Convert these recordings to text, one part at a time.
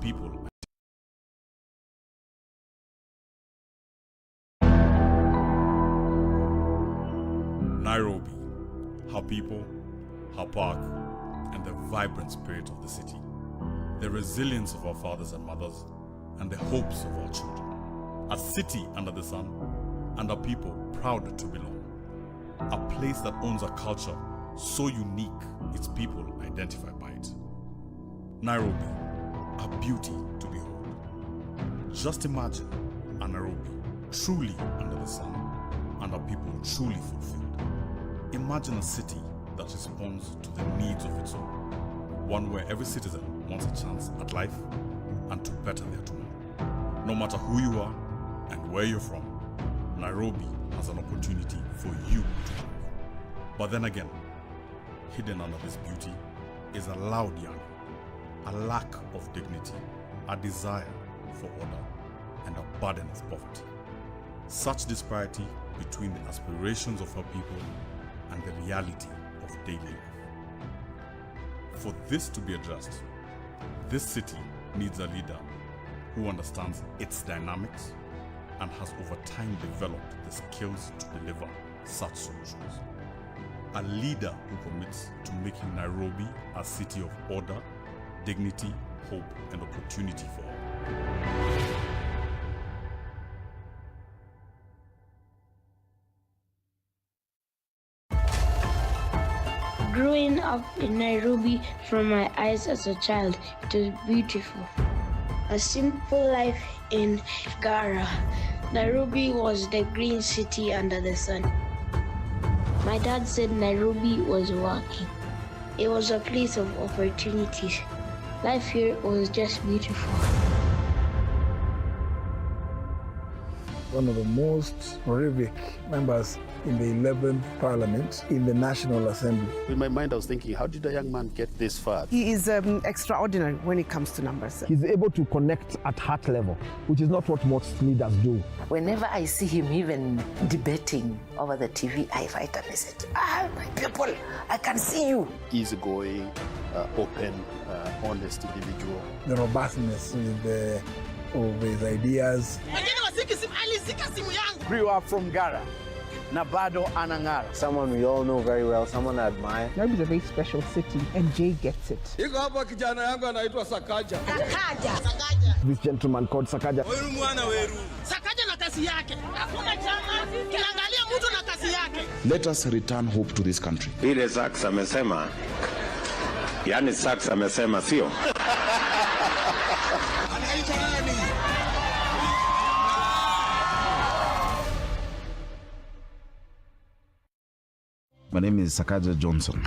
people. Nairobi, her people, her park, and the vibrant spirit of the city, the resilience of our fathers and mothers, and the hopes of our children. A city under the sun, and a people proud to belong. A place that owns a culture so unique its people identify by it. Nairobi, a beauty to behold. Just imagine a Nairobi truly under the sun, and a people truly fulfilled. Imagine a city that responds to the needs of its own. One where every citizen wants a chance at life and to better their tomorrow. No matter who you are and where you're from, Nairobi has an opportunity for you to thrive. But then again, hidden under this beauty is a loud yearning, a lack of dignity, a desire for order, and a burden of poverty. Such disparity between the aspirations of our people and the reality of daily life. For this to be addressed, this city needs a leader who understands its dynamics and has over time developed the skills to deliver such solutions. A leader who commits to making Nairobi a city of order, dignity, hope, and opportunity for all. Growing up in Nairobi from my eyes as a child, it was beautiful. A simple life in Gara. Nairobi was the green city under the sun. My dad said Nairobi was working. It was a place of opportunities. Life here was just beautiful. One of the most horrific members in the 11th Parliament in the National Assembly. In my mind, I was thinking, how did a young man get this far? He is extraordinary when it comes to numbers. He's able to connect at heart level, which is not what most leaders do. Whenever I see him even debating over the TV, I write a message. My people, I can see you. Easygoing, open, honest individual. The robustness of his ideas. Grew up from Gara. Nabado Anangara. Someone we all know very well, someone I admire. Nairobi is a very special city, and Jay gets it. Sakaja. This gentleman called Sakaja. Let us return hope to this country. Ile Saks amesema, yani Saks amesema sio. My name is Sakaja Johnson.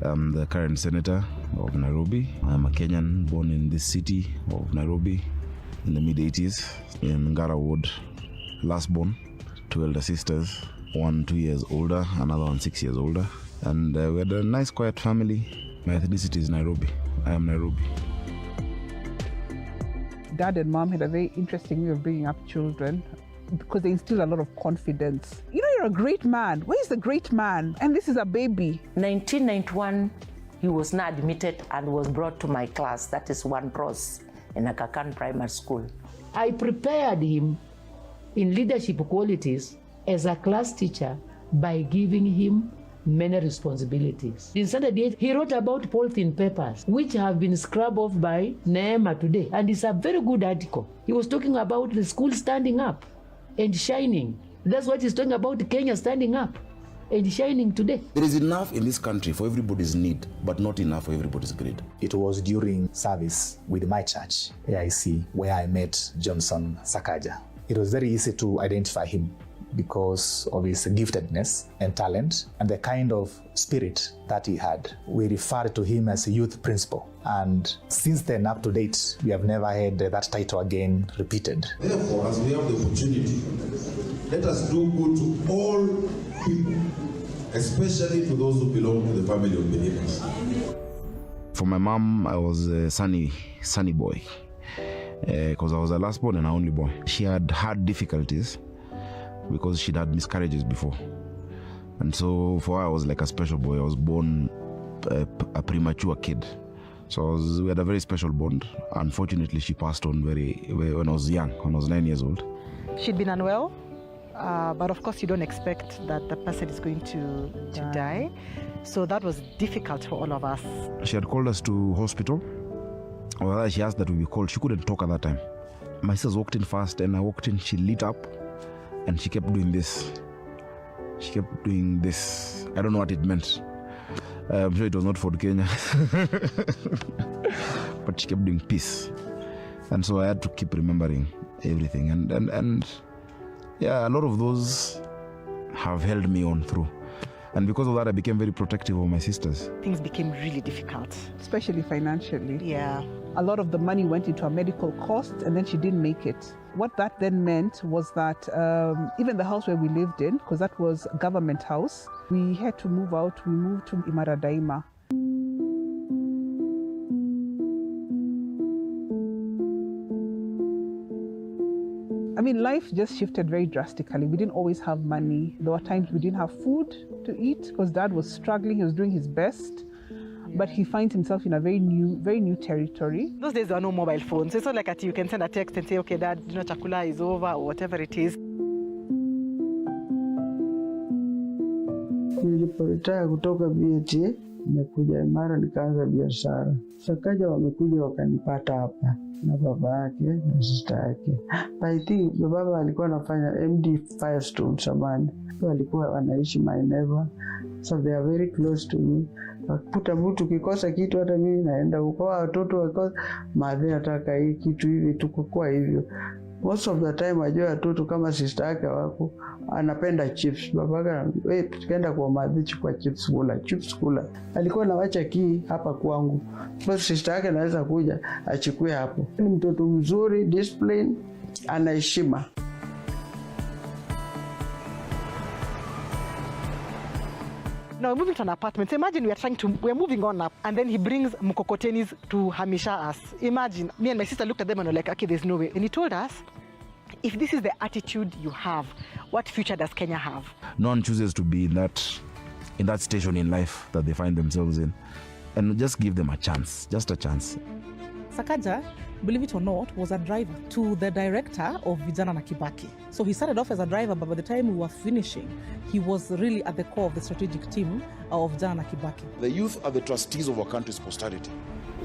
I'm the current senator of Nairobi. I'm a Kenyan born in this city of Nairobi in the mid-80s in Ngara Ward. Last born, 2 elder sisters, one 2 years older, another one 6 years older. And we had a nice quiet family. My ethnicity is Nairobi. I am Nairobi. Dad and mom had a very interesting way of bringing up children, because they instilled a lot of confidence. You know, you're a great man. Where is the great man? And this is a baby. 1991, he was not admitted and was brought to my class, that is 1 Pros, in Akakan Primary School. I prepared him in leadership qualities as a class teacher by giving him many responsibilities. In Standard 8, he wrote about polythene papers, which have been scrubbed off by Neema today. And it's a very good article. He was talking about the school standing up and shining. That's what he's talking about, Kenya standing up and shining today. There is enough in this country for everybody's need, but not enough for everybody's greed. It was during service with my church, AIC, where I met Johnson Sakaja. It was very easy to identify him because of his giftedness and talent and the kind of spirit that he had. We referred to him as a youth principal. And since then, up to date, we have never had that title again repeated. Therefore, as we have the opportunity, let us do good to all people, especially to those who belong to the family of believers. For my mom, I was a sunny boy, because I was the last born and only boy. She had difficulties because she'd had miscarriages before. And so for her, I was like a special boy. I was born a premature kid. So we had a very special bond. Unfortunately, she passed on when I was young, when I was 9 years old. She'd been unwell, but of course you don't expect that the person is going to die. So that was difficult for all of us. She had called us to hospital. Well, she asked that we be called. She couldn't talk at that time. My sisters walked in first, and I walked in. She lit up, and she kept doing this. She kept doing this. I don't know what it meant. I'm sure it was not for Kenya. But she kept doing peace. And so I had to keep remembering everything. And yeah, a lot of those have held me on through. And because of that, I became very protective of my sisters. Things became really difficult. Especially financially. Yeah. A lot of the money went into her medical costs, and then she didn't make it. What that then meant was that even the house where we lived in, because that was a government house, we had to move out. We moved to Imara Daima. I mean, life just shifted very drastically. We didn't always have money. There were times we didn't have food to eat because Dad was struggling. He was doing his best. But he finds himself in a very new territory. Those days there were no mobile phones. It's not like you can send a text and say, okay, Dad, chakula is over, or whatever it is. Niliporetire kutoka BAT, nimekuja Imara nikaanza biashara. Sakaja wamekuja wakanipata hapa na baba yake na sister yake. I think baba alikuwa anafanya MD Firestone zamani. Walikuwa wanaishi my neighbor. So they are very close to me. Kuta mtu kikosa kitu hata mimi naenda huko, watoto wakosa madhe nataka hii kitu hivi, tukokuwa hivyo. Most of the time wajua watoto kama sister yake wako anapenda chips, babaka wewe tukaenda kwa madhe chukua chips kula. Alikuwa anawacha key hapa kwangu, so sister yake anaweza kuja achukue hapo. Ni mtoto mzuri, discipline, ana heshima. Now we're moving to an apartment. So imagine we're moving on up, and then he brings mkokotenis to hamisha us. Imagine, me and my sister looked at them and were like, okay, there's no way. And he told us, if this is the attitude you have, what future does Kenya have? No one chooses to be in that station in life that they find themselves in. And just give them a chance, just a chance. Sakaja, believe it or not, was a driver to the director of Vijana na Kibaki. So he started off as a driver, but by the time we were finishing, he was really at the core of the strategic team of Vijana na Kibaki. The youth are the trustees of our country's posterity.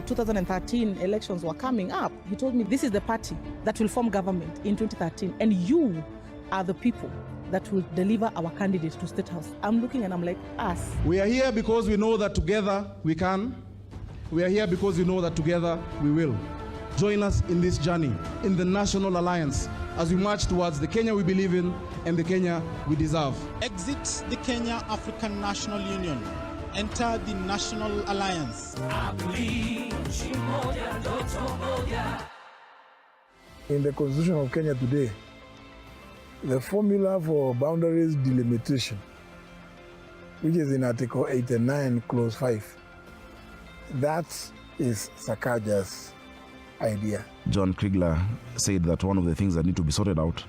2013 elections were coming up. He told me, this is the party that will form government in 2013, and you are the people that will deliver our candidate to State House. I'm looking and I'm like, us. We are here because we know that together we can. We are here because we know that together we will. Join us in this journey, in the National Alliance, as we march towards the Kenya we believe in and the Kenya we deserve. Exit the Kenya African National Union. Enter the National Alliance. In the Constitution of Kenya today, the formula for boundaries delimitation, which is in Article 89, Clause 5, that is Sakaja's idea. John Kriegler said that one of the things that need to be sorted out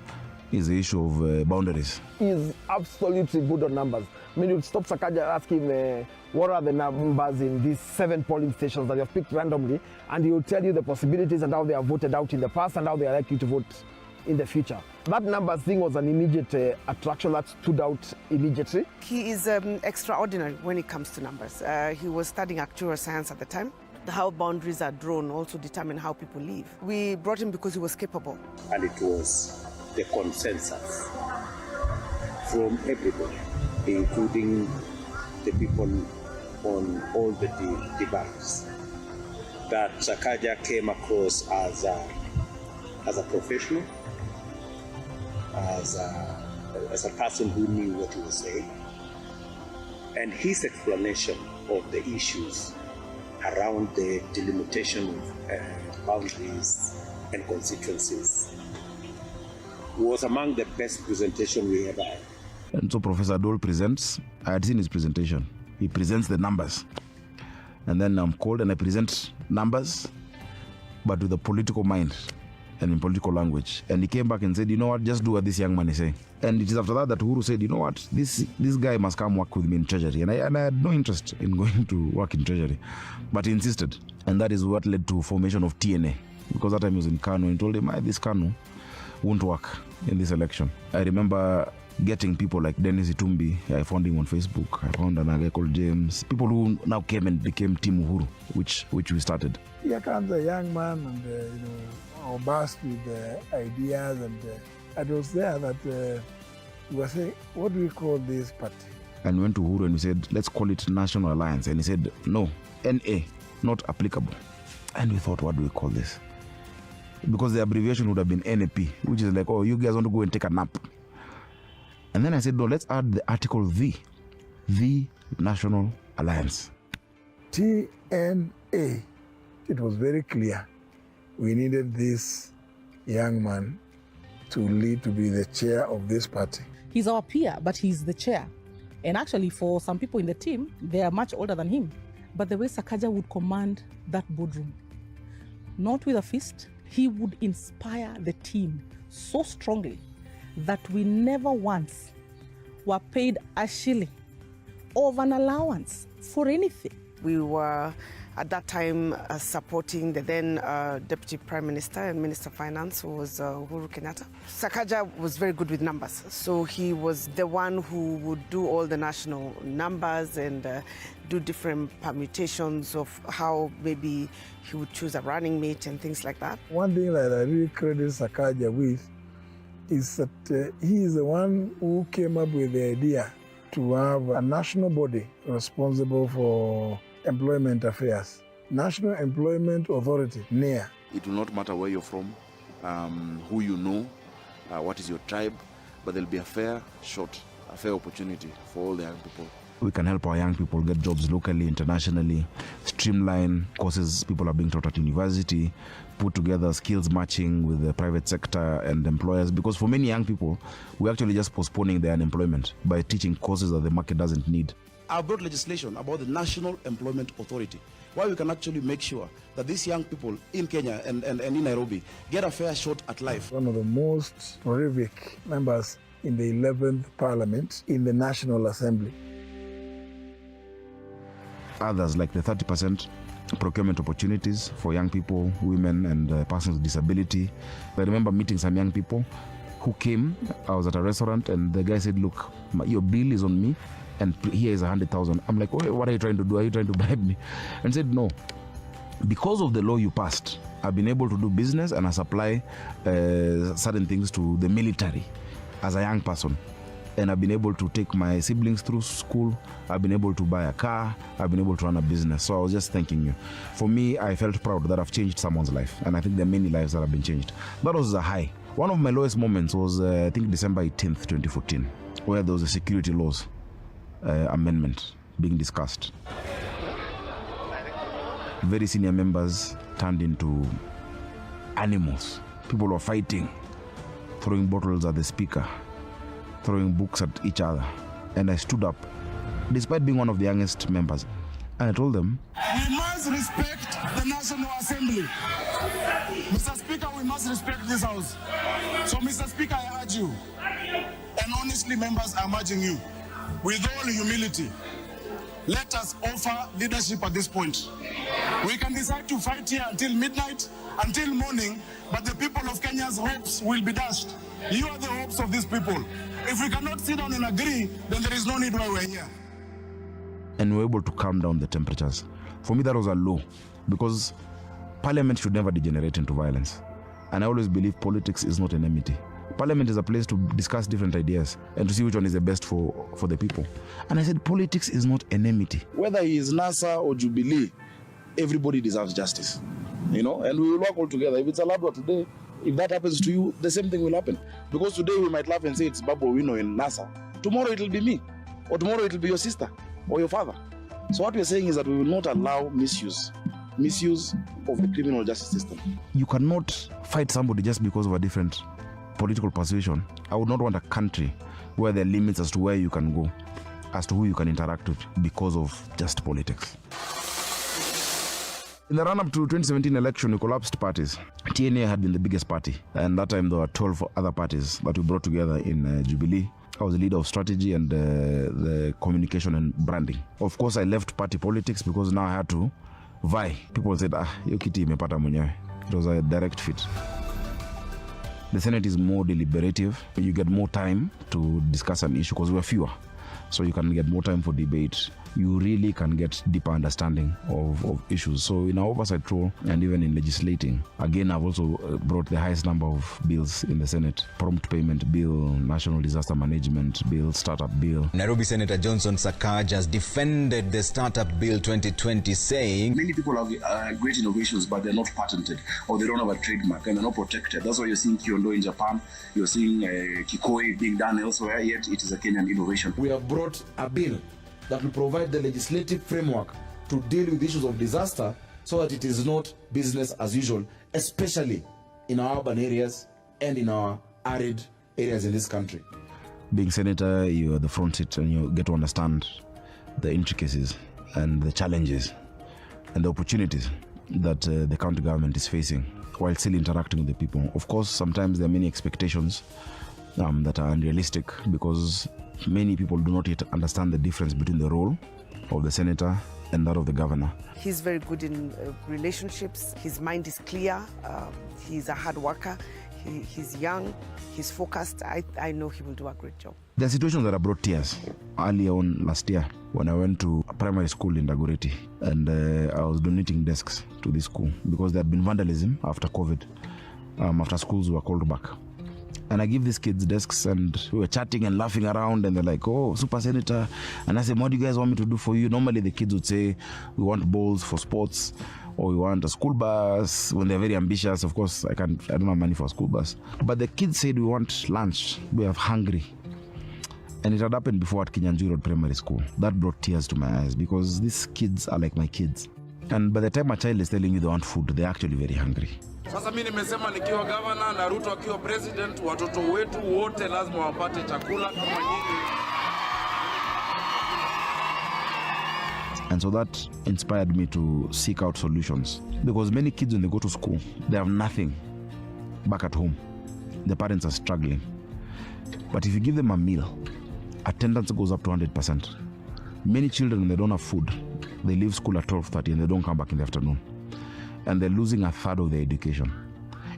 is the issue of boundaries. He's absolutely good on numbers. I mean, you stop Sakaja, ask him what are the numbers in these 7 polling stations that you have picked randomly, and he will tell you the possibilities and how they are voted out in the past and how they are likely to vote in the future. That numbers thing was an immediate attraction that stood out immediately. He is extraordinary when it comes to numbers. He was studying actuarial science at the time. How boundaries are drawn also determine how people live. We brought him because he was capable. And it was the consensus from everybody, including the people on all the divides, that Sakaja came across as a professional, as a person who knew what he was saying, and his explanation of the issues around the delimitation of boundaries and constituencies was among the best presentation we ever had. And so Professor Dole presents. I had seen his presentation. He presents the numbers. And then I'm called and I present numbers, but with a political mind. and in political language. And he came back and said, you know what, just do what this young man is saying. And it is after that that Uhuru said, you know what, this guy must come work with me in Treasury. And I had no interest in going to work in Treasury, but he insisted. And that is what led to formation of TNA. Because that time he was in Kano, and told him, this Kano won't work in this election. I remember getting people like Dennis Itumbi. I found him on Facebook. I found another guy called James. People who now came and became Team Uhuru, which we started. Here comes a young man and, burst with ideas. And it was there that we were saying, what do we call this party? And we went to Uhuru and we said, let's call it National Alliance. And he said, no, NA, not applicable. And we thought, what do we call this? Because the abbreviation would have been NAP, which is like, oh, you guys want to go and take a nap. And then I said, no, let's add the article the National Alliance. TNA. It was very clear. We needed this young man to be the chair of this party. He's our peer, but he's the chair. And actually, for some people in the team, they are much older than him. But the way Sakaja would command that boardroom, not with a fist, he would inspire the team so strongly that we never once were paid a shilling of an allowance for anything. We were at that time supporting the then Deputy Prime Minister and Minister of Finance, who was Uhuru Kenyatta. Sakaja was very good with numbers, so he was the one who would do all the national numbers and do different permutations of how maybe he would choose a running mate and things like that. One thing that I really credit Sakaja with is that he is the one who came up with the idea to have a national body responsible for employment affairs. National Employment Authority, NEA. It will not matter where you're from, who you know, what is your tribe, but there'll be a fair opportunity for all the young people. We can help our young people get jobs locally, internationally, streamline courses people are being taught at university, put together skills matching with the private sector and employers. Because for many young people, we're actually just postponing their unemployment by teaching courses that the market doesn't need. I brought legislation about the National Employment Authority, where we can actually make sure that these young people in Kenya and in Nairobi get a fair shot at life. One of the most prolific members in the 11th Parliament in the National Assembly. Others, like the 30% procurement opportunities for young people, women, and persons with disability. I remember meeting some young people who came. I was at a restaurant, and the guy said, look, your bill is on me, and here is 100,000. I'm like, oh, what are you trying to do? Are you trying to bribe me? And said, no. Because of the law you passed, I've been able to do business and I supply certain things to the military as a young person. And I've been able to take my siblings through school. I've been able to buy a car. I've been able to run a business. So I was just thanking you. For me, I felt proud that I've changed someone's life. And I think there are many lives that have been changed. That was a high. One of my lowest moments was, I think, December 18th, 2014, where there was a security laws amendment being discussed. Very senior members turned into animals. People were fighting, throwing bottles at the speaker, throwing books at each other. And I stood up, despite being one of the youngest members, and I told them, we must respect the National Assembly. Mr. Speaker, we must respect this House. So, Mr. Speaker, I urge you, and honestly, members, I'm urging you, with all humility, let us offer leadership at this point. We can decide to fight here until midnight, until morning, but the people of Kenya's hopes will be dashed. You are the hopes of these people. If we cannot sit down and agree, then there is no need why we're here. And we're able to calm down the temperatures. For me, that was a low, because Parliament should never degenerate into violence. And I always believe politics is not enmity. Parliament is a place to discuss different ideas and to see which one is the best for the people. And I said, politics is not enmity. Whether he is NASA or Jubilee, everybody deserves justice. And we will work all together. If it's a Labrador today, if that happens to you, the same thing will happen. Because today we might laugh and say it's Babu Wino in NASA. Tomorrow it will be me. Or tomorrow it will be your sister or your father. So what we're saying is that we will not allow misuse of the criminal justice system. You cannot fight somebody just because of a different political persuasion. I would not want a country where there are limits as to where you can go, as to who you can interact with because of just politics. In the run-up to 2017 election, we collapsed parties. TNA had been the biggest party, and that time there were 12 other parties that we brought together in Jubilee. I was the leader of strategy and the communication and branding. Of course, I left party politics because now I had to vie. People said, hiyo kiti imepata mwenyewe. It was a direct fit. The Senate is more deliberative. You get more time to discuss an issue because we're fewer. So you can get more time for debate. You really can get deeper understanding of issues. So in our oversight role and even in legislating, again, I've also brought the highest number of bills in the Senate. Prompt payment bill, national disaster management bill, startup bill. Nairobi Senator Johnson Sakaja has defended the Startup Bill 2020, saying many people have great innovations, but they're not patented or they don't have a trademark and they're not protected. That's why you're seeing Kyondo in Japan, you're seeing Kikoi being done elsewhere, yet it is a Kenyan innovation. We have brought a bill that will provide the legislative framework to deal with issues of disaster so that it is not business as usual, especially in our urban areas and in our arid areas in this country. Being senator, you're at the front seat and you get to understand the intricacies and the challenges and the opportunities that the county government is facing while still interacting with the people. Of course, sometimes there are many expectations that are unrealistic because many people do not yet understand the difference between the role of the senator and that of the governor. He's very good in relationships. His mind is clear. He's a hard worker. He's young. He's focused. I know he will do a great job. There are situations that have brought tears. Earlier on last year, when I went to a primary school in Dagoretti, and I was donating desks to this school because there had been vandalism after COVID, after schools were called back. And I give these kids desks and we were chatting and laughing around and they're like, oh, Super Senator. And I said, what do you guys want me to do for you? Normally the kids would say, we want balls for sports or we want a school bus. When they're very ambitious, of course, I don't have money for a school bus. But the kids said, we want lunch. We are hungry. And it had happened before at Kinyanjui Road Primary School. That brought tears to my eyes because these kids are like my kids. And by the time a child is telling you they want food, they're actually very hungry. Sasa mimi nimesema nikiwa governor na Ruto akiwa president, watoto wetu wote lazima wapate chakula kama nyinyi. And so that inspired me to seek out solutions. Because many kids, when they go to school, they have nothing back at home. The parents are struggling. But if you give them a meal, attendance goes up to 100%. Many children, when they don't have food, they leave school at 12:30 and they don't come back in the afternoon. And they're losing a third of their education.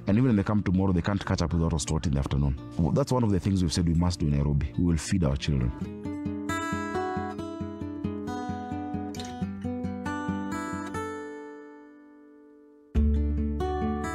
And even when they come tomorrow, they can't catch up with what was taught in the afternoon. Well, that's one of the things we've said we must do in Nairobi. We will feed our children.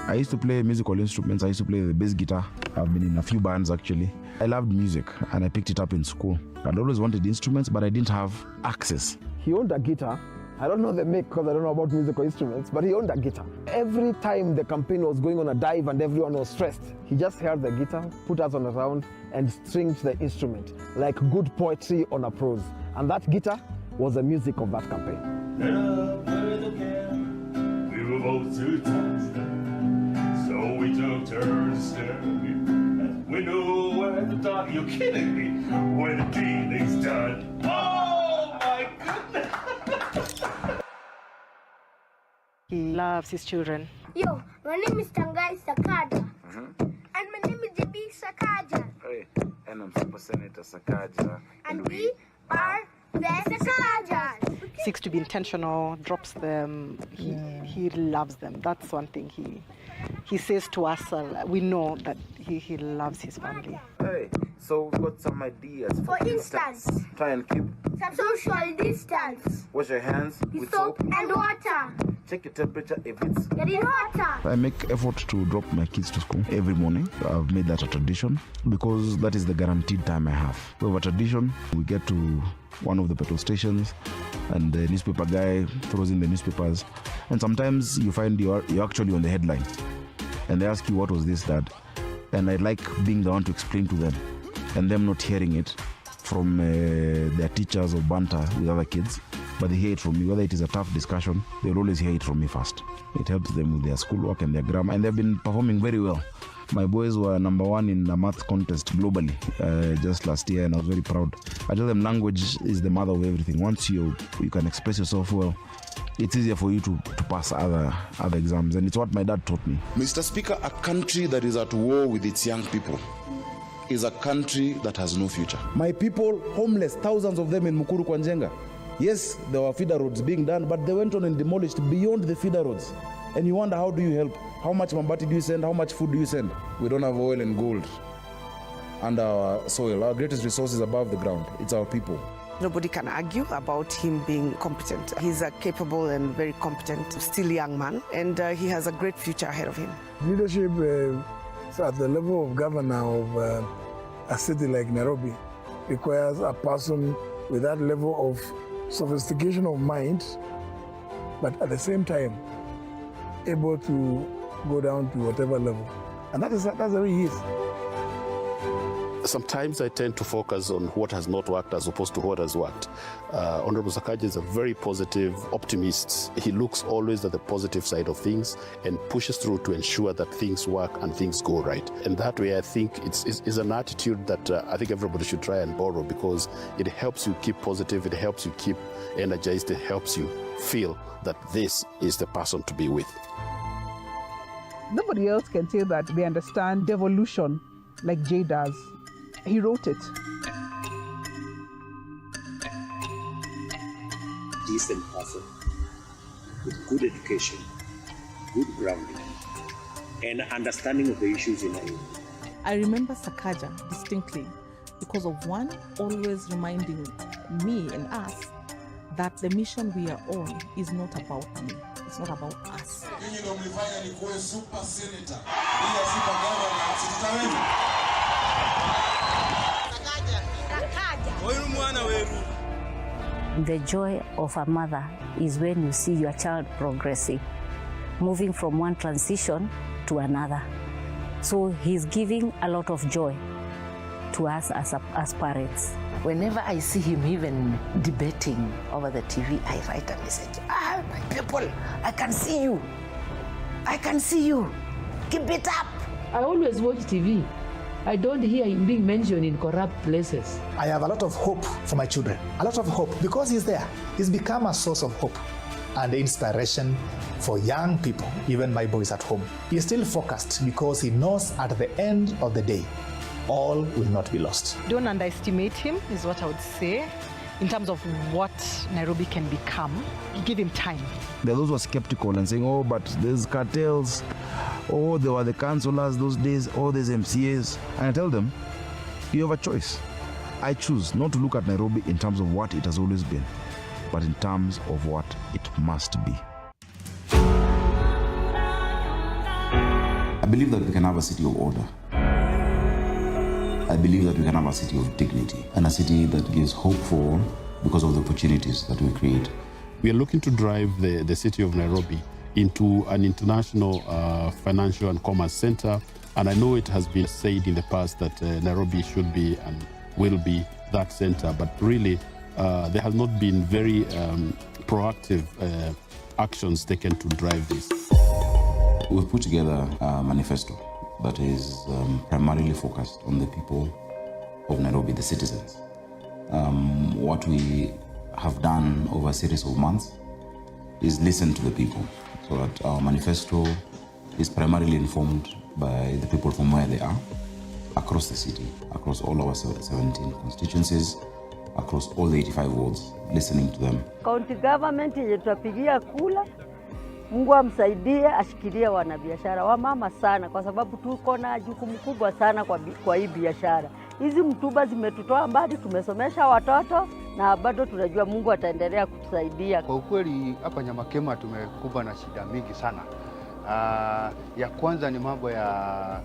I used to play musical instruments. I used to play the bass guitar. I've been in a few bands actually. I loved music and I picked it up in school. I'd always wanted instruments, but I didn't have access. He owned a guitar. I don't know the make because I don't know about musical instruments, but he owned a guitar. Every time the campaign was going on a dive and everyone was stressed, he just held the guitar, put us on a round, and stringed the instrument like good poetry on a prose. And that guitar was the music of that campaign. We were both too tired, so we took turns staring at the window at the dark. You're kidding me? When the dealing's done. Oh my goodness! He loves his children. Yo, my name is Tangai Sakaja. And my name is JB Sakaja. Hey, and I'm Super Senator Sakaja. And we are the Sakajas. Seeks to be intentional, drops them. He loves them. That's one thing he says to us. We know that he loves his family. Hey, so we've got some ideas. For instance, try and keep some social distance. Wash your hands with soap and water. Check your temperature if it's getting hotter. I make effort to drop my kids to school every morning. I've made that a tradition because that is the guaranteed time I have. We have a tradition. We get to one of the petrol stations and the newspaper guy throws in the newspapers. And sometimes you find you're actually on the headline. And they ask you, what was this, Dad? And I like being the one to explain to them and them not hearing it from their teachers or banter with other kids. But they hear it from me. Whether it is a tough discussion, they'll always hear it from me first. It helps them with their schoolwork and their grammar, and they've been performing very well. My boys were #1 in a math contest globally just last year, and I was very proud. I tell them language is the mother of everything. Once you can express yourself well, it's easier for you to pass other exams. And it's what my dad taught me. Mr. Speaker, a country that is at war with its young people is a country that has no future. My people, homeless, thousands of them in Mukuru Kwanjenga. Yes, there were feeder roads being done, but they went on and demolished beyond the feeder roads. And you wonder, how do you help? How much mambati do you send? How much food do you send? We don't have oil and gold under our soil. Our greatest resource is above the ground. It's our people. Nobody can argue about him being competent. He's a capable and very competent, still young man, and he has a great future ahead of him. Leadership at the level of governor of a city like Nairobi requires a person with that level of sophistication of mind, but at the same time able to go down to whatever level. And that's the way he is. Sometimes I tend to focus on what has not worked as opposed to what has worked. Honorable Sakaja is a very positive optimist. He looks always at the positive side of things and pushes through to ensure that things work and things go right. And that way, I think it's an attitude that I think everybody should try and borrow, because it helps you keep positive, it helps you keep energized, it helps you feel that this is the person to be with. Nobody else can say that they understand devolution like Jay does. He wrote it. Decent person with good education, good grounding, and understanding of the issues in Nairobi. I remember Sakaja distinctly because of one always reminding me and us that the mission we are on is not about me. It's not about us. The joy of a mother is when you see your child progressing, moving from one transition to another. So he's giving a lot of joy to us as parents. Whenever I see him even debating over the TV, I write a message. My people, I can see you. I can see you. Keep it up. I always watch TV. I don't hear him being mentioned in corrupt places. I have a lot of hope for my children. A lot of hope because he's there. He's become a source of hope and inspiration for young people, even my boys at home. He's still focused because he knows at the end of the day, all will not be lost. Don't underestimate him, is what I would say, in terms of what Nairobi can become. Give him time. There are those who are skeptical and saying, oh, but there's cartels. Oh, there were the councillors those days. Oh, there's MCAs. And I tell them, you have a choice. I choose not to look at Nairobi in terms of what it has always been, but in terms of what it must be. I believe that we can have a city of order. I believe that we can have a city of dignity and a city that gives hope for all because of the opportunities that we create. We are looking to drive the city of Nairobi into an international financial and commerce center. And I know it has been said in the past that Nairobi should be and will be that center, but really there has not been very proactive actions taken to drive this. We've put together a manifesto that is primarily focused on the people of Nairobi, the citizens. What we have done over a series of months is listen to the people, so that our manifesto is primarily informed by the people from where they are, across the city, across all our 17 constituencies, across all the 85 wards, listening to them. County government yenye tutapigia kula, Mungu amsaidie, ashikilie wanabiashara wamama sana, kwa sababu tuko na jukumu kubwa sana kwa hii biashara. Hizi mtuba zimetutoa mbali, tumesomesha watoto na bado tunajua Mungu ataendelea kutusaidia. Kwa ukweli hapa Nyamakema tumekumbwa na shida mingi sana. Ya kwanza ni mambo ya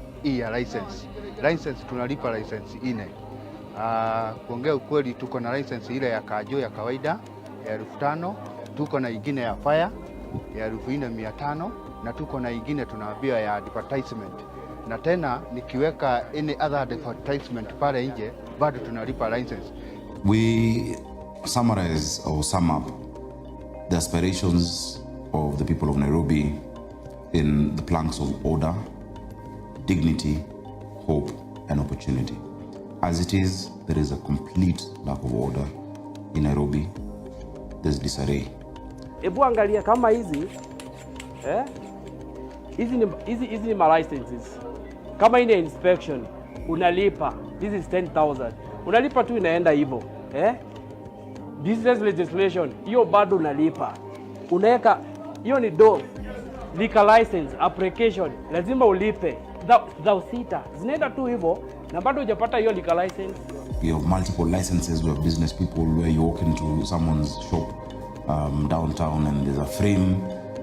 license. License tunalipa license 4. Kuongea ukweli tuko na license ile ya kajo ya kawaida ya 5,000, tuko na ingine ya fire ya 4,500 na tuko na ingine tunaambia ya advertisement. Na tena nikiweka any other advertisement pale nje bado tunalipa license. We summarize or sum up the aspirations of the people of Nairobi in the planks of order, dignity, hope, and opportunity. As it is, there is a complete lack of order in Nairobi. There's disarray. Ebu angalia kama hizi hizi ni ma licenses. Kama ina inspection unalipa, this is 10,000. Unalipa tu inaenda hivyo. Business legislation hiyo bado unalipa. Unaweka hiyo ni liquor license application lazima ulipe. Thou sita zinaenda tu hivyo na bado hujapata hiyo liquor license. You have multiple licenses. We have business people where you walk into someone's shop downtown and there's a frame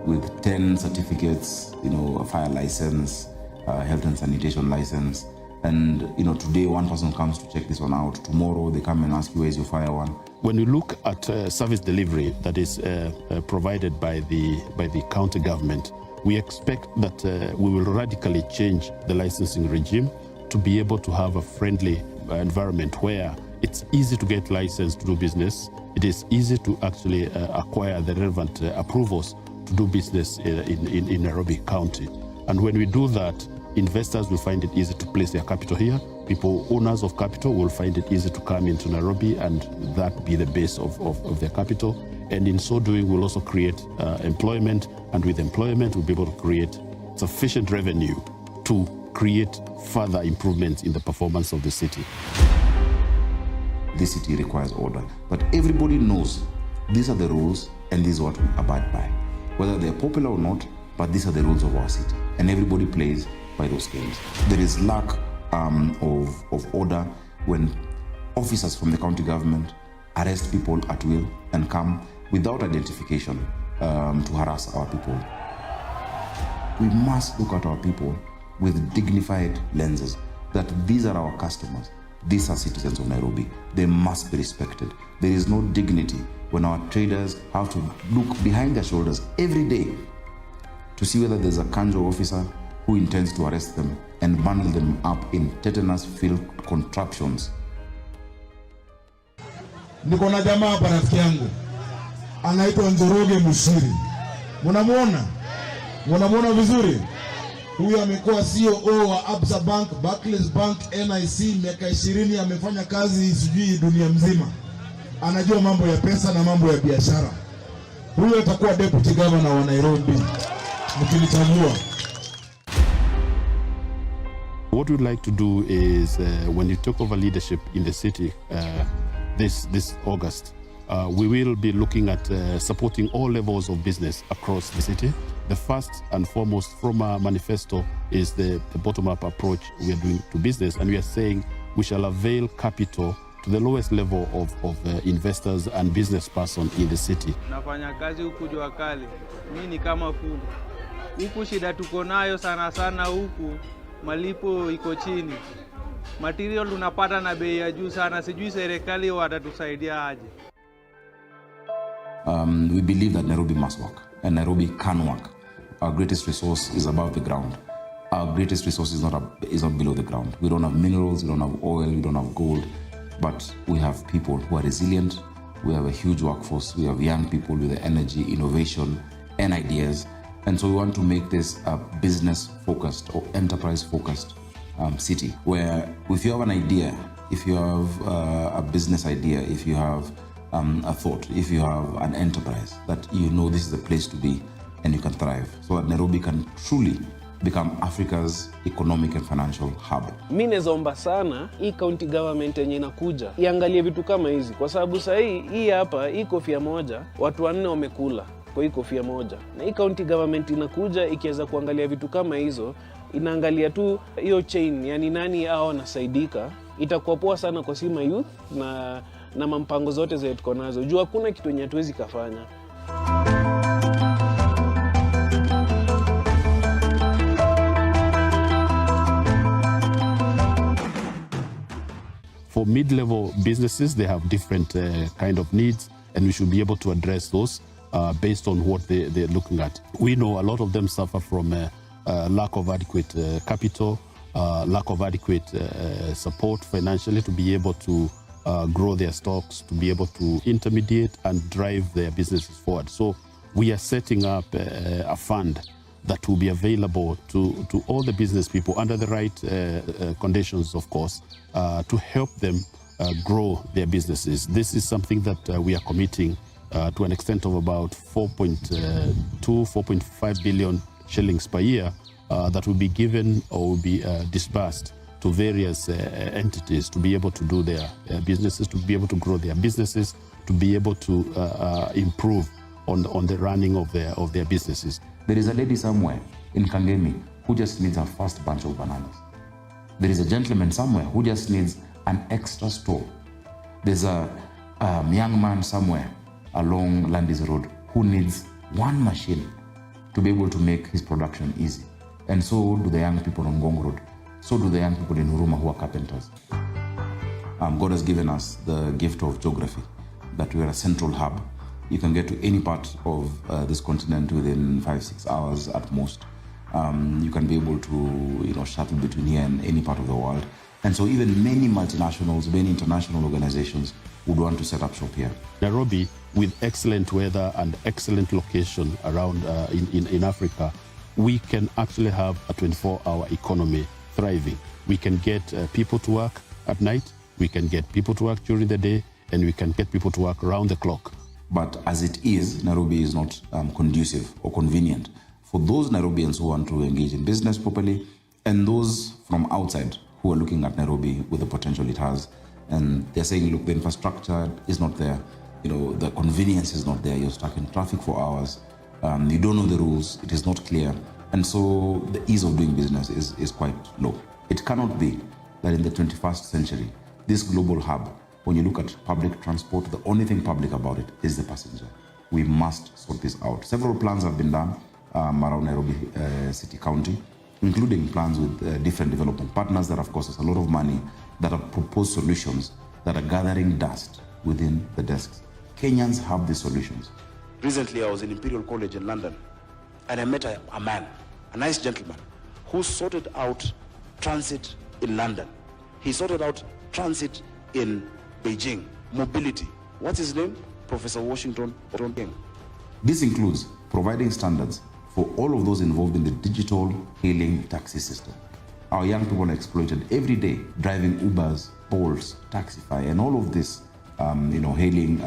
with 10 certificates, a fire license, health and sanitation license. And today one person comes to check this one out. Tomorrow they come and ask you, where's your fire one? When you look at service delivery that is provided by the county government, we expect that we will radically change the licensing regime to be able to have a friendly environment where it's easy to get licensed to do business. It is easy to actually acquire the relevant approvals to do business in Nairobi County. And when we do that, investors will find it easy to place their capital here. Owners of capital will find it easy to come into Nairobi and that be the base of their capital. And in so doing, we'll also create employment. And with employment, we'll be able to create sufficient revenue to create further improvements in the performance of the city. This city requires order, but everybody knows these are the rules and this is what we abide by. Whether they're popular or not, but these are the rules of our city. And everybody plays by those games. There is lack of order when officers from the county government arrest people at will and come without identification to harass our people. We must look at our people with dignified lenses, that these are our customers. These are citizens of Nairobi. They must be respected. There is no dignity when our traders have to look behind their shoulders every day to see whether there's a kanjo officer who intends to arrest them and bundle them up in tetanus-filled contraptions. Niko na jamaa hapa rafiki yangu anaitwa Njoroge Mushiri. Munamuona? Munamuona vizuri? Huyu amekuwa CEO wa Absa Bank, Barclays Bank, NIC, miaka 20 amefanya kazi sijui dunia mzima. Anajua mambo ya pesa na mambo ya biashara. Huyu atakuwa deputy governor wa Nairobi mkinichagua. What we'd like to do is when you take over leadership in the city this August, we will be looking at supporting all levels of business across the city. The first and foremost from our manifesto is the bottom-up approach we are doing to business, and we are saying we shall avail capital to the lowest level of investors and business person in the city. Nafanya kazi huku jua kali. Mimi ni kama fundi. Huku shida tuko nayo sana huku, malipo iko chini. Material unapata na bei ya juu sana, sijui serikali watatusaidia aje. We believe that Nairobi must work and Nairobi can work. Our greatest resource is above the ground. Our greatest resource is not below the ground. We don't have minerals, we don't have oil, we don't have gold, but we have people who are resilient. We have a huge workforce. We have young people with the energy, innovation, and ideas. And so we want to make this a business-focused or enterprise-focused city, where if you have an idea, if you have a business idea, if you have a thought, if you have an enterprise, that this is the place to be and you can thrive, so that Nairobi can truly become Africa's economic and financial hub. Mimi naomba sana hii county government yenye inakuja iangalie vitu kama hizi, kwa sababu sasa hii hapa hii kofia moja watu 4 wamekula kwa hii kofia moja, na hii county government inakuja ikiweza kuangalia vitu kama hizo, inaangalia tu hiyo chain, yani nani hao wanasaidika, itakuwa poa sana kwa sima youth na mampango zote zetu tuko nazo. Jua hakuna kitu yenye hatuwezi kufanya. For mid-level businesses, they have different kind of needs, and we should be able to address those based on what they're looking at. We know a lot of them suffer from lack of adequate capital, lack of adequate support financially to be able to grow their stocks, to be able to intermediate and drive their businesses forward. So we are setting up a fund that will be available to all the business people under the right conditions, of course, to help them grow their businesses. This is something that we are committing to an extent of about 4.5 billion shillings per year that will be given or will be disbursed to various entities to be able to do their businesses, to be able to grow their businesses, to be able to improve on the running of their businesses. There is a lady somewhere in Kangemi who just needs her first bunch of bananas. There is a gentleman somewhere who just needs an extra store. There's a young man somewhere along Landis Road who needs one machine to be able to make his production easy. And so do the young people on Ngong Road. So do the young people in Huruma who are carpenters. God has given us the gift of geography, that we are a central hub. You can get to any part of this continent within 5-6 hours at most. You can be able to shuttle between here and any part of the world. And so even many multinationals, many international organizations would want to set up shop here. Nairobi, with excellent weather and excellent location around in Africa, we can actually have a 24-hour economy thriving. We can get people to work at night, we can get people to work during the day, and we can get people to work around the clock. But as it is, Nairobi is not conducive or convenient for those Nairobians who want to engage in business properly, and those from outside who are looking at Nairobi with the potential it has. And they're saying, look, the infrastructure is not there. The convenience is not there. You're stuck in traffic for hours. You don't know the rules. It is not clear. And so the ease of doing business is quite low. It cannot be that in the 21st century, this global hub, when you look at public transport, the only thing public about it is the passenger. We must sort this out. Several plans have been done around Nairobi City County, including plans with different development partners that have cost us a lot of money, that have proposed solutions that are gathering dust within the desks. Kenyans have these solutions. Recently, I was in Imperial College in London, and I met a man, a nice gentleman, who sorted out transit in London. He sorted out transit in Beijing, mobility. What's his name? Professor Washington King. This includes providing standards for all of those involved in the digital hailing taxi system. Our young people are exploited every day, driving Ubers, Bolts, Taxify, and all of this, hailing,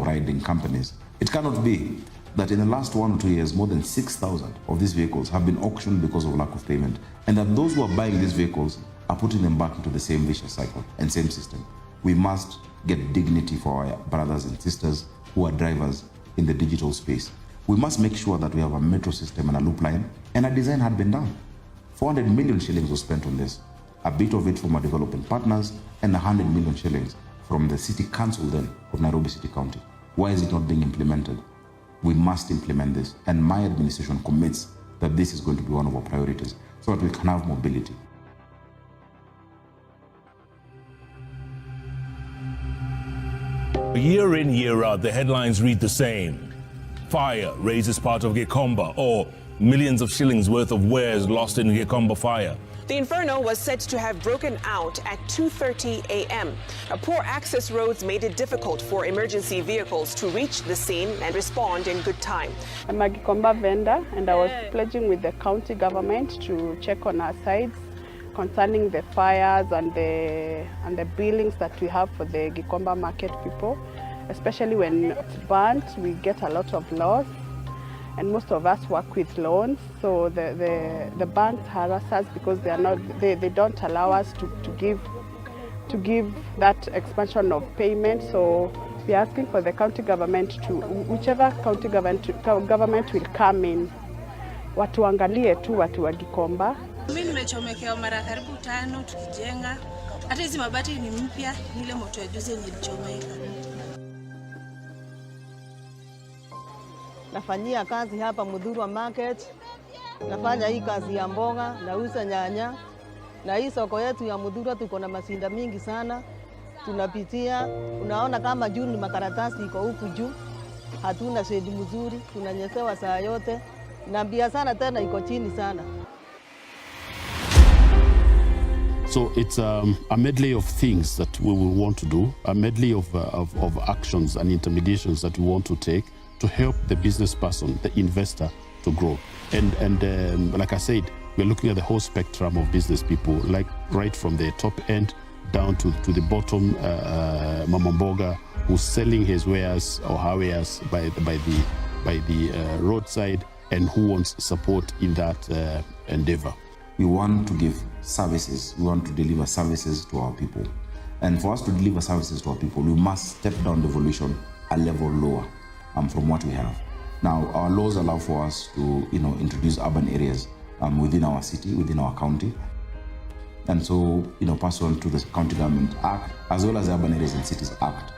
riding companies. It cannot be that in the last 1 or 2 years, more than 6,000 of these vehicles have been auctioned because of lack of payment, and that those who are buying these vehicles are putting them back into the same vicious cycle and same system. We must get dignity for our brothers and sisters who are drivers in the digital space. We must make sure that we have a metro system and a loop line, and a design had been done. 400 million shillings was spent on this, a bit of it from our development partners, and 100 million shillings from the city council then of Nairobi City County. Why is it not being implemented? We must implement this, and my administration commits that this is going to be one of our priorities so that we can have mobility. Year in, year out, the headlines read the same. Fire raises part of Gikomba, or millions of shillings worth of wares lost in Gikomba fire. The inferno was said to have broken out at 2:30 a.m. Poor access roads made it difficult for emergency vehicles to reach the scene and respond in good time. I'm a Gikomba vendor, and I was pledging with the county government to check on our sides concerning the fires and the billings that we have for the Gikomba market people. Especially when it's burnt, we get a lot of loss, and most of us work with loans. So the banks harass us because they don't allow us to give that expansion of payment. So we're asking for the county government to, whichever county government will come in, watuangalie tu watu wa Gikomba. Mimi nimechomekewa mara karibu 5 tukijenga. Hata hizi mabati ni mpya, ile moto ya juzi nilichomeka. Nafanyia kazi hapa Mudhurwa Market. Nafanya hii kazi ya mboga, nauza nyanya. Na hii soko yetu ya Mudhurwa tuko na masinda mingi sana. Tunapitia, unaona kama juu ni makaratasi iko huku juu. Hatuna shedi mzuri, tunanyesewa saa yote. Na biashara tena iko chini sana. So it's a medley of things that we will want to do, a medley of actions and intermediations that we want to take to help the business person, the investor, to grow. And like I said, we're looking at the whole spectrum of business people, like right from the top end down to the bottom, Mama Mboga, who's selling his wares or her wares by the roadside and who wants support in that endeavor. We want to give services. We want to deliver services to our people. And for us to deliver services to our people, we must step down devolution a level lower from what we have. Now, our laws allow for us to, introduce urban areas within our city, within our county. And so, pursuant to the County Government Act, as well as the Urban Areas and Cities Act,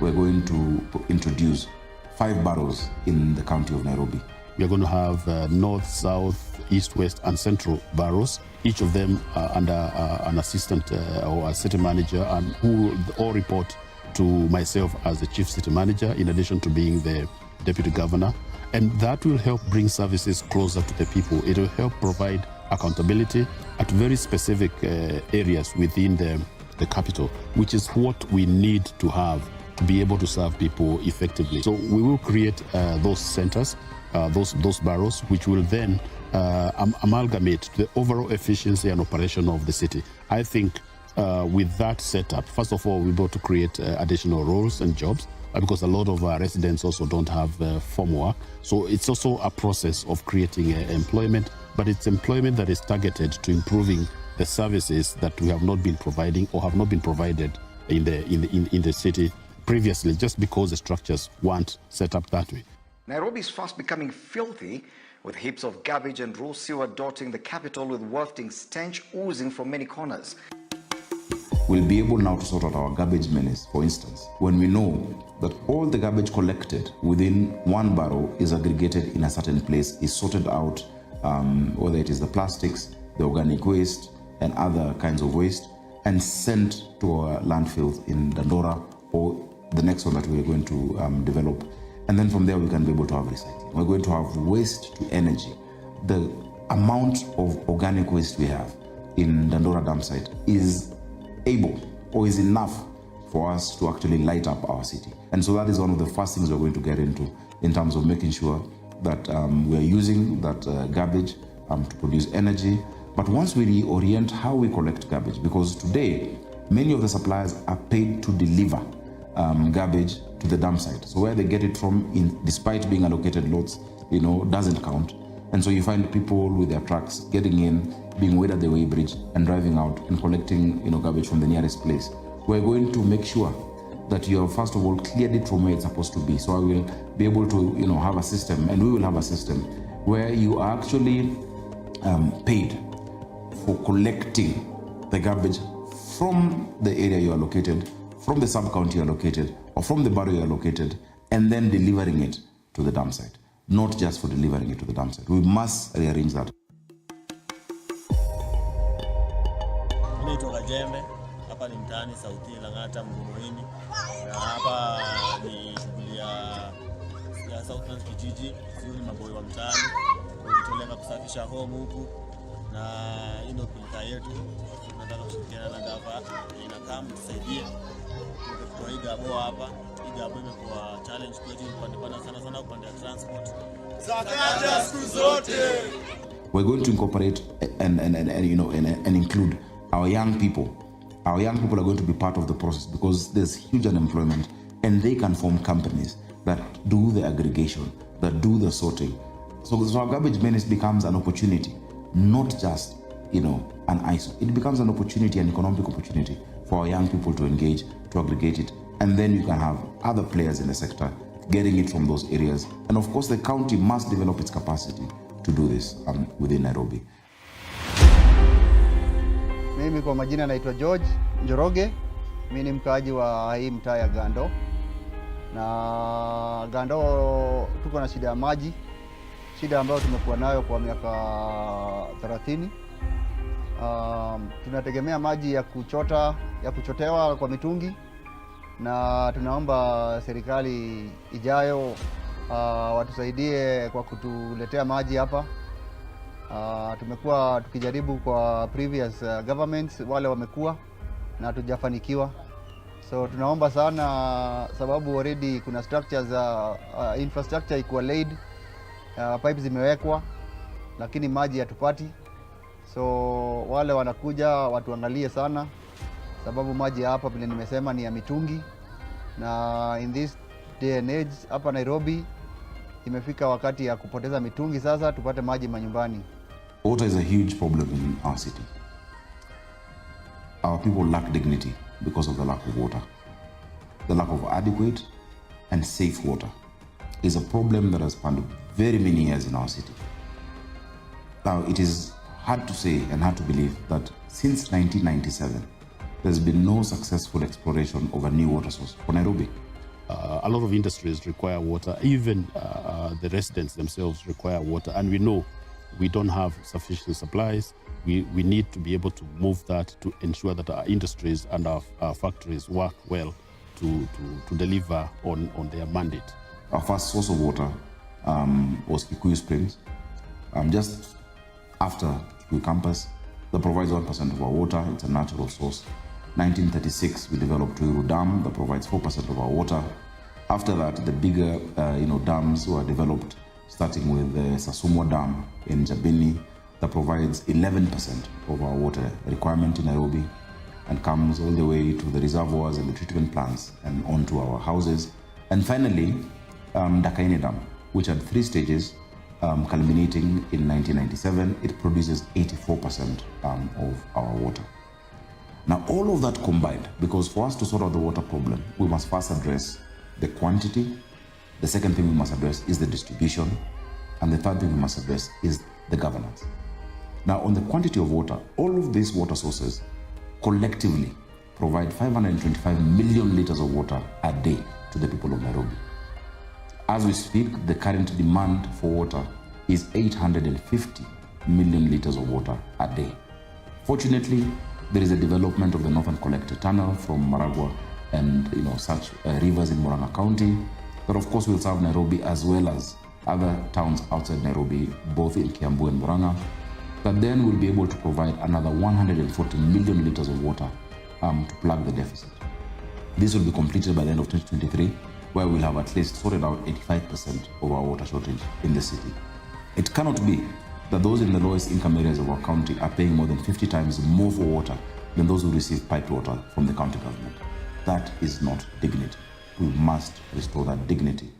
we're going to introduce 5 boroughs in the county of Nairobi. We are going to have north, south, east, west, and central boroughs, each of them under an assistant or a city manager, and who will all report to myself as the chief city manager, in addition to being the deputy governor. And that will help bring services closer to the people. It will help provide accountability at very specific areas within the capital, which is what we need to have to be able to serve people effectively. So we will create those centers, those boroughs, which will then amalgamate the overall efficiency and operation of the city. I think with that setup, first of all, we're able to create additional roles and jobs, because a lot of our residents also don't have farm work. So it's also a process of creating employment, but it's employment that is targeted to improving the services that we have not been providing or have not been provided in the city previously, just because the structures weren't set up that way. Nairobi is fast becoming filthy, with heaps of garbage and raw sewer dotting the capital, with wafting stench oozing from many corners. We'll be able now to sort out our garbage menace, for instance, when we know that all the garbage collected within one borough is aggregated in a certain place, is sorted out, whether it is the plastics, the organic waste, and other kinds of waste, and sent to our landfills in Dandora or the next one that we're going to develop. And then from there, we can be able to have recycling. We're going to have waste to energy. The amount of organic waste we have in Dandora dam site is able or is enough for us to actually light up our city. And so that is one of the first things we're going to get into in terms of making sure that we're using that garbage to produce energy. But once we reorient how we collect garbage, because today, many of the suppliers are paid to deliver garbage to the dump site. So where they get it from, despite being allocated lots, doesn't count. And so you find people with their trucks getting in, being weighed at the weighbridge and driving out and collecting garbage from the nearest place. We're going to make sure that you have, first of all, cleared it from where it's supposed to be. So I will be able to have a system, and we will have a system where you are actually paid for collecting the garbage from the area you are located, from the sub-county you are located, or from the borough you are located, and then delivering it to the dump site. Not just for delivering it to the dump site. We must rearrange that. Naitwa Jembe, hapa ni mtaani Sauti Lang'ata Mguruini, na hapa ni shughuli ya Southlands kijiji, sisi ni maboy wa mtaani, tunataka kusafisha home huku, na ino pilika yetu tunataka kushirikiana na gava inakaa mtusaidie kwa hii gabo hapa. Hii gabo imekuwa challenge kwetu kupanda sana upande wa transport. Sakaja siku zote. We're going to incorporate and include our young people. Our young people are going to be part of the process because there's huge unemployment, and they can form companies that do the aggregation, that do the sorting. So our garbage menace becomes an opportunity, not just an eyesore. It becomes an opportunity, an economic opportunity for our young people to engage, to aggregate it, and then you can have other players in the sector getting it from those areas. And of course, the county must develop its capacity to do this within Nairobi. Mimi kwa majina naitwa George Njoroge. Mimi ni mkaaji wa hii mtaa ya Gando. Na Gando tuko na shida ya maji. Shida ambayo tumekuwa nayo kwa miaka 30. Tunategemea maji ya kuchotewa kwa mitungi, na tunaomba serikali ijayo watusaidie kwa kutuletea maji hapa. Tumekuwa tukijaribu kwa previous governments, wale wamekuwa na hatujafanikiwa. So tunaomba sana, sababu already kuna structures infrastructure iko laid, pipes zimewekwa, lakini maji hatupati. So wale wanakuja watuangalie sana, sababu maji hapa vile nimesema ni ya mitungi, na in this day and age hapa Nairobi imefika wakati ya kupoteza mitungi sasa tupate maji manyumbani. Water is a huge problem in our city. Our people lack dignity because of the lack of water. The lack of adequate and safe water is a problem that has spanned very many years in our city. Now, it is hard to say and hard to believe that since 1997, there's been no successful exploration of a new water source for Nairobi. A lot of industries require water, even the residents themselves require water, and we know we don't have sufficient supplies. We need to be able to move that to ensure that our industries and our factories work well to deliver on their mandate. Our first source of water was Kikuyu Springs, just after Kikuyu campus, that provides 1% of our water. It's a natural source. 1936, we developed Tuiru Dam that provides 4% of our water. After that, the bigger dams were developed, starting with the Sasumwa Dam in Jabini that provides 11% of our water requirement in Nairobi and comes all the way to the reservoirs and the treatment plants and onto our houses. And finally, Dakaine Dam, which had 3 stages, culminating in 1997, it produces 84% of our water. Now, all of that combined, because for us to sort out the water problem, we must first address the quantity. The second thing we must address is the distribution. And the third thing we must address is the governance. Now, on the quantity of water, all of these water sources collectively provide 525 million liters of water a day to the people of Nairobi. As we speak, the current demand for water is 850 million liters of water a day. Fortunately, there is a development of the Northern Collector Tunnel from Maragua and such rivers in Murang'a County that of course will serve Nairobi as well as other towns outside Nairobi, both in Kiambu and Murang'a, that then will be able to provide another 140 million liters of water to plug the deficit. This will be completed by the end of 2023, where we'll have at least sorted out 85% of our water shortage in the city. It cannot be that those in the lowest income areas of our county are paying more than 50 times more for water than those who receive piped water from the county government. That is not dignity. We must restore that dignity.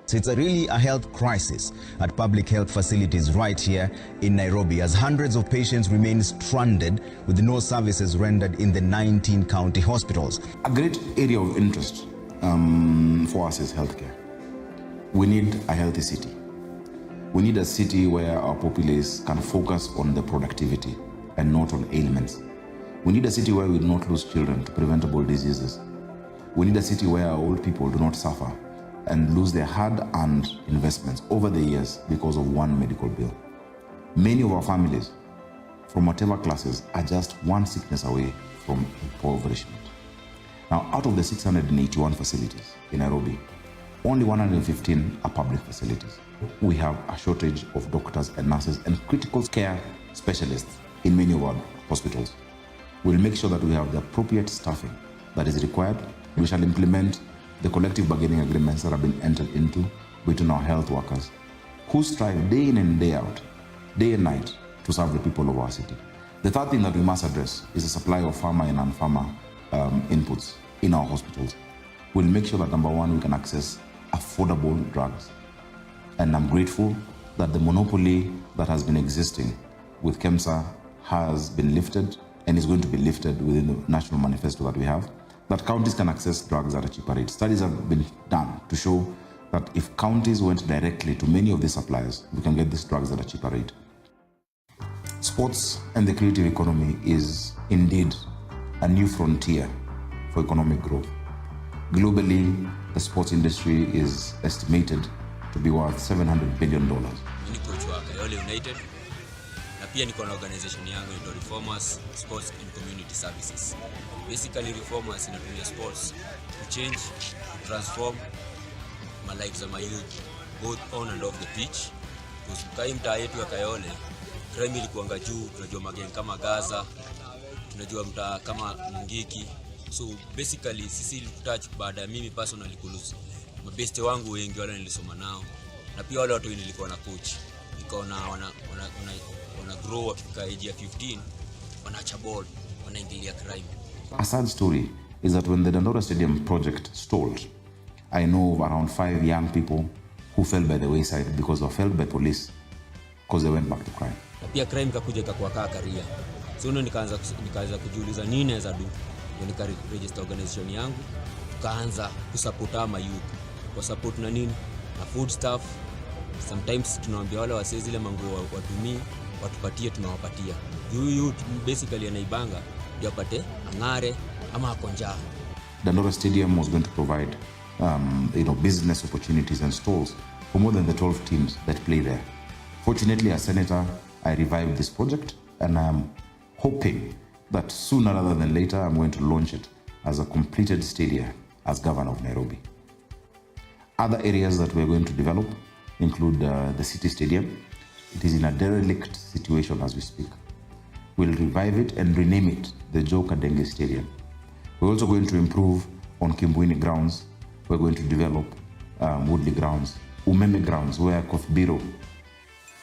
So it's really a health crisis at public health facilities right here in Nairobi, as hundreds of patients remain stranded with no services rendered in the 19 county hospitals. A great area of interest for us is healthcare. We need a healthy city. We need a city where our populace can focus on the productivity and not on ailments. We need a city where we do not lose children to preventable diseases. We need a city where our old people do not suffer and lose their hard-earned investments over the years because of one medical bill. Many of our families, from whatever classes, are just one sickness away from impoverishment. Now, out of the 681 facilities in Nairobi, only 115 are public facilities. We have a shortage of doctors and nurses and critical care specialists in many of our hospitals. We'll make sure that we have the appropriate staffing that is required. We shall implement the collective bargaining agreements that have been entered into between our health workers, who strive day in and day out, day and night, to serve the people of our city. The third thing that we must address is the supply of pharma and non-pharma inputs in our hospitals. We'll make sure that, number one, we can access affordable drugs. And I'm grateful that the monopoly that has been existing with KEMSA has been lifted and is going to be lifted within the national manifesto that we have, that counties can access drugs at a cheaper rate. Studies have been done to show that if counties went directly to many of these suppliers, we can get these drugs at a cheaper rate. Sports and the creative economy is indeed a new frontier for economic growth. Globally, the sports industry is estimated to be worth $700 billion. Mimi coach wa Kayole United na pia niko na organization yangu inaitwa Reformers Sports and Community Services. Basically Reformers inatumia sports to change, to transform my lives of my youth, both on and off the pitch. Because kai mtaa yetu ya Kayole, crime ilikuanga juu, tunajua mageng kama Gaza, tunajua mtaa kama Mungiki. So basically sisi touch baada mimi personally kulose mabeste wangu wengi wale nilisoma nao na pia wale watu nilikuwa na coach nikaona wana grow up kufika age ya 15 wanaacha ball wanaingilia crime. A sad story is that when the Dandora Stadium project stalled, I know of around 5 young people who fell by the wayside because they were felled by police because they went back to crime. Na pia crime kakuja ikakuwa kaa career. So nikaanza kujiuliza nini naweza do. Nika register organization yangu, tukaanza kusupport ama youth. Kwa support na nini? Na food stuff. Sometimes tunawaambia wale wasee zile manguo watumii, watupatie tunawapatia. Youth basically anaibanga ndio apate angare ama akonja. Dandora Stadium was going to provide business opportunities and stalls for more than the 12 teams that play there. Fortunately, as Senator, I revived this project, and I'm hoping that sooner rather than later, I'm going to launch it as a completed stadium as Governor of Nairobi. Other areas that we're going to develop include the City Stadium. It is in a derelict situation as we speak. We'll revive it and rename it the Joe Kadenge Stadium. We're also going to improve on Kimbwini grounds. We're going to develop Woodley grounds, Umeme grounds, where Kofbiro,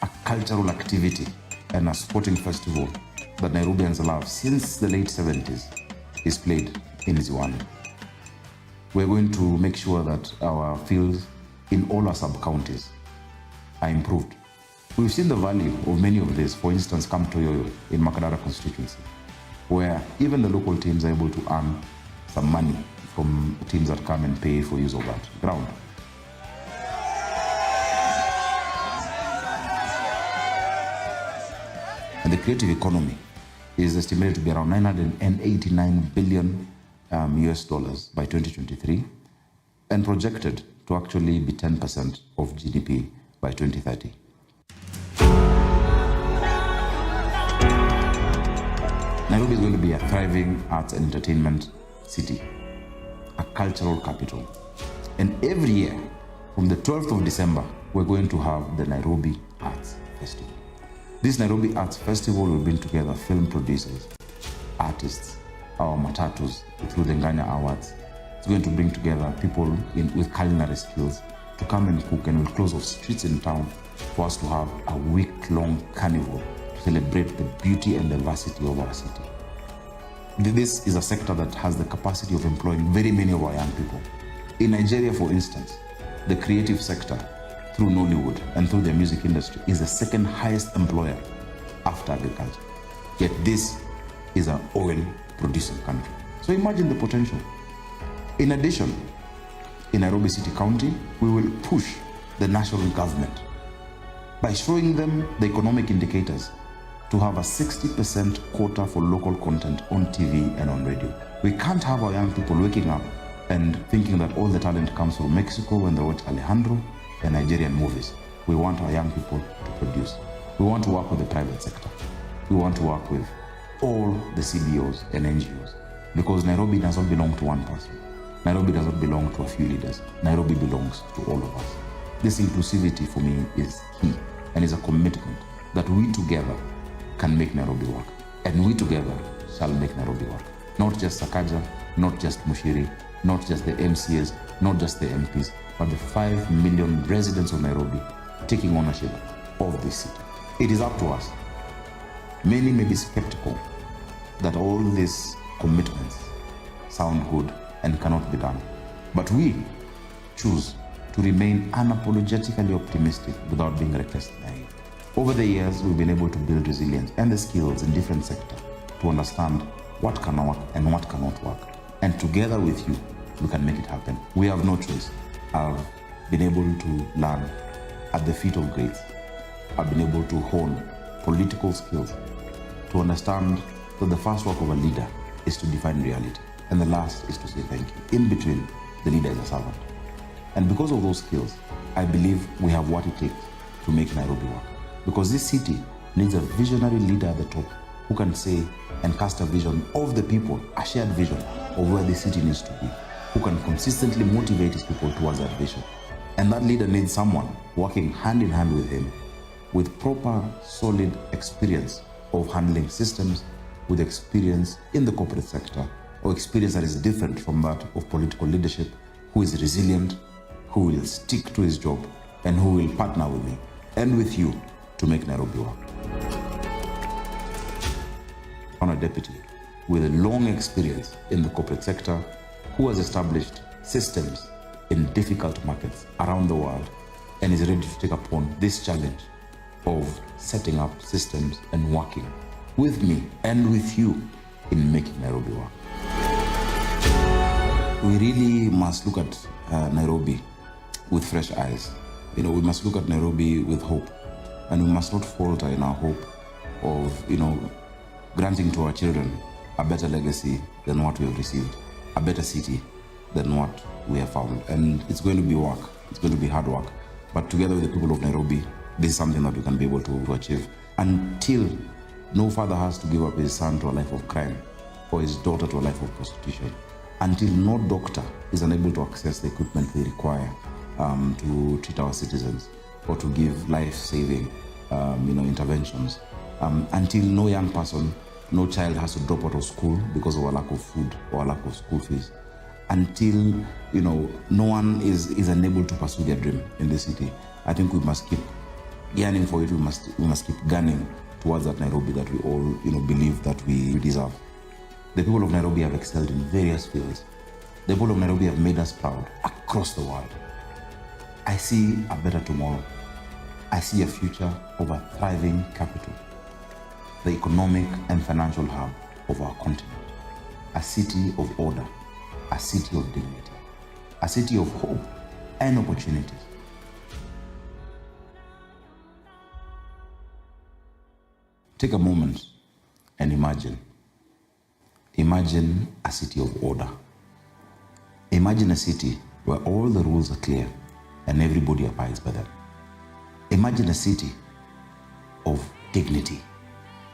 a cultural activity and a sporting festival that Nairobians love since the late 70s, is played in Ziwani. We're going to make sure that our fields in all our sub-counties are improved. We've seen the value of many of these. For instance, Kamtoyoyo in Makadara constituency, where even the local teams are able to earn some money from teams that come and pay for use of that ground. And the creative economy is estimated to be around $989 billion US dollars by 2023, and projected to actually be 10% of GDP by 2030. Nairobi is going to be a thriving arts and entertainment city, a cultural capital. And every year, from the 12th of December, we're going to have the Nairobi Arts Festival. This Nairobi Arts Festival will bring together film producers, artists, our matatus through the Nganya Awards. It's going to bring together people with culinary skills to come and cook, and we'll close off streets in town for us to have a week-long carnival to celebrate the beauty and diversity of our city. This is a sector that has the capacity of employing very many of our young people. In Nigeria, for instance, the creative sector through Nollywood and through the music industry is the second highest employer after agriculture. Yet this is an oil-producing country. So imagine the potential. In addition, in Nairobi City County, we will push the national government by showing them the economic indicators to have a 60% quota for local content on TV and on radio. We can't have our young people waking up and thinking that all the talent comes from Mexico when they watch Alejandro and Nigerian movies. We want our young people to produce. We want to work with the private sector. We want to work with all the CBOs and NGOs, because Nairobi does not belong to one person. Nairobi does not belong to a few leaders. Nairobi belongs to all of us. This inclusivity for me is key, and is a commitment that we together can make Nairobi work. And we together shall make Nairobi work. Not just Sakaja, not just Mushiri, not just the MCAs, not just the MPs, but the 5 million residents of Nairobi taking ownership of this city. It is up to us. Many may be skeptical that all these commitments sound good and cannot be done. But we choose to remain unapologetically optimistic without being recklessly naive. Over the years, we've been able to build resilience and the skills in different sectors to understand what can work and what cannot work. And together with you, we can make it happen. We have no choice. I've been able to learn at the feet of greats. I've been able to hone political skills to understand that the first work of a leader is to define reality, and the last is to say thank you. In between, the leader is a servant. And because of those skills, I believe we have what it takes to make Nairobi work. Because this city needs a visionary leader at the top who can say and cast a vision of the people, a shared vision of where the city needs to be, who can consistently motivate his people towards that vision. And that leader needs someone working hand in hand with him with proper, solid experience of handling systems, with experience in the corporate sector, or experience that is different from that of political leadership, who is resilient, who will stick to his job, and who will partner with me and with you to make Nairobi work. Honored Deputy, with a long experience in the corporate sector, who has established systems in difficult markets around the world and is ready to take upon this challenge of setting up systems and working with me and with you in making Nairobi work. We really must look at Nairobi with fresh eyes. We must look at Nairobi with hope, and we must not falter in our hope of, granting to our children a better legacy than what we have received, a better city than what we have found. And it's going to be work. It's going to be hard work. But together with the people of Nairobi, this is something that we can be able to achieve. Until no father has to give up his son to a life of crime or his daughter to a life of prostitution, until no doctor is unable to access the equipment we require to treat our citizens or to give life-saving interventions, until no young person, no child has to drop out of school because of a lack of food or a lack of school fees, until no one is unable to pursue their dream in the city. I think we must keep yearning for it. We must keep gunning towards that Nairobi that we all believe that we deserve. The people of Nairobi have excelled in various fields. The people of Nairobi have made us proud across the world. I see a better tomorrow. I see a future of a thriving capital, the economic and financial hub of our continent, a city of order, a city of dignity, a city of hope and opportunities. Take a moment and imagine. Imagine a city of order. Imagine a city where all the rules are clear and everybody abides by them. Imagine a city of dignity,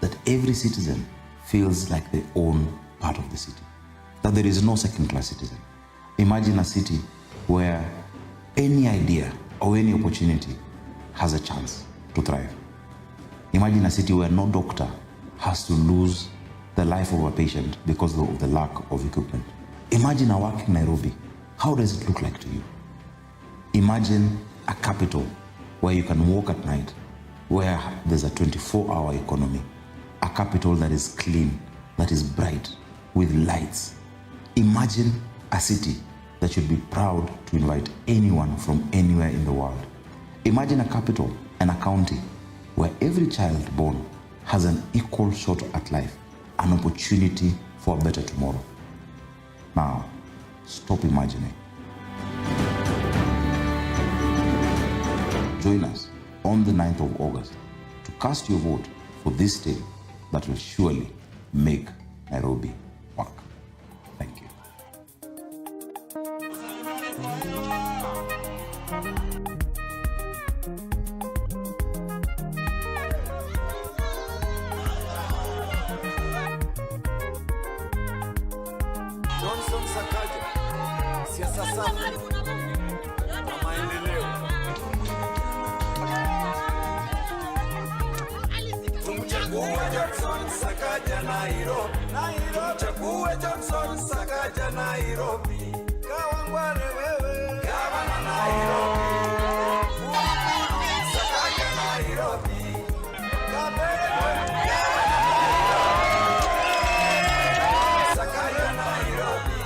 that every citizen feels like they own part of the city, that there is no second-class citizen. Imagine a city where any idea or any opportunity has a chance to thrive. Imagine a city where no doctor has to lose the life of a patient because of the lack of equipment. Imagine a working Nairobi. How does it look like to you? Imagine a capital where you can walk at night, where there's a 24-hour economy, a capital that is clean, that is bright, with lights. Imagine a city that should be proud to invite anyone from anywhere in the world. Imagine a capital and a county where every child born has an equal shot at life, an opportunity for a better tomorrow. Now, stop imagining. Join us on the 9th of August to cast your vote for this day that will surely make Nairobi work. Thank you. Johnson Sakaja, siasa safi na maendeleo. Tumchague Johnson Sakaja Nairobi. Tumchague Johnson Sakaja Nairobi. Kawangware wewe, gavana Nairobi. Sakaja Nairobi. Kabele Johnson Sakaja Nairobi.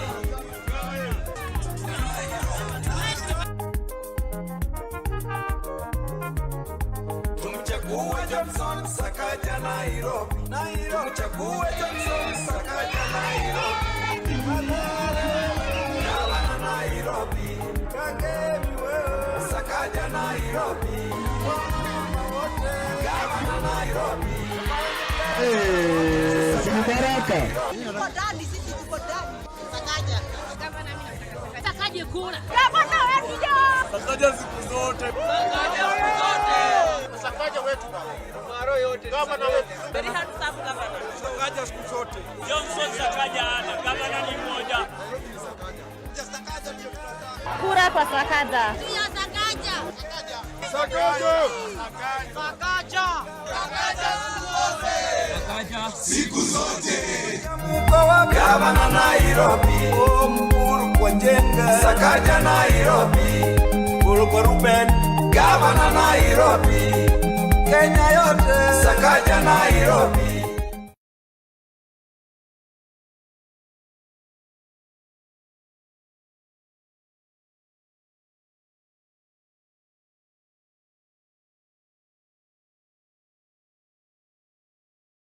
Tumchague Johnson Sakaja Nairobi. Gavana Nairobi. Kangemi wewe. Sakaja Nairobi. Gavana Nairobi. Simupereke. Tuko ndani, sisi tuko ndani. Sakaja. Gavana mimi nataka Sakaja kula. Gavana wetu jo. Sakaja siku zote. Sakaja siku zote. Sakaja wetu baba. Maro yote. Gavana wetu. Very hard to serve gavana. Sakaja siku zote. Johnson Sakaja ana gavana ni mmoja. Sakaja ndio tunataka. Kura kwa Sakaja. Pia Sakaja. Sakaja. Sakaja. Sakaja siku zote. Gavana Nairobi. Mkuru kwa jenga. Sakaja Nairobi. Mkuru kwa Ruben. Gavana Nairobi. Kenya yote. Sakaja Nairobi.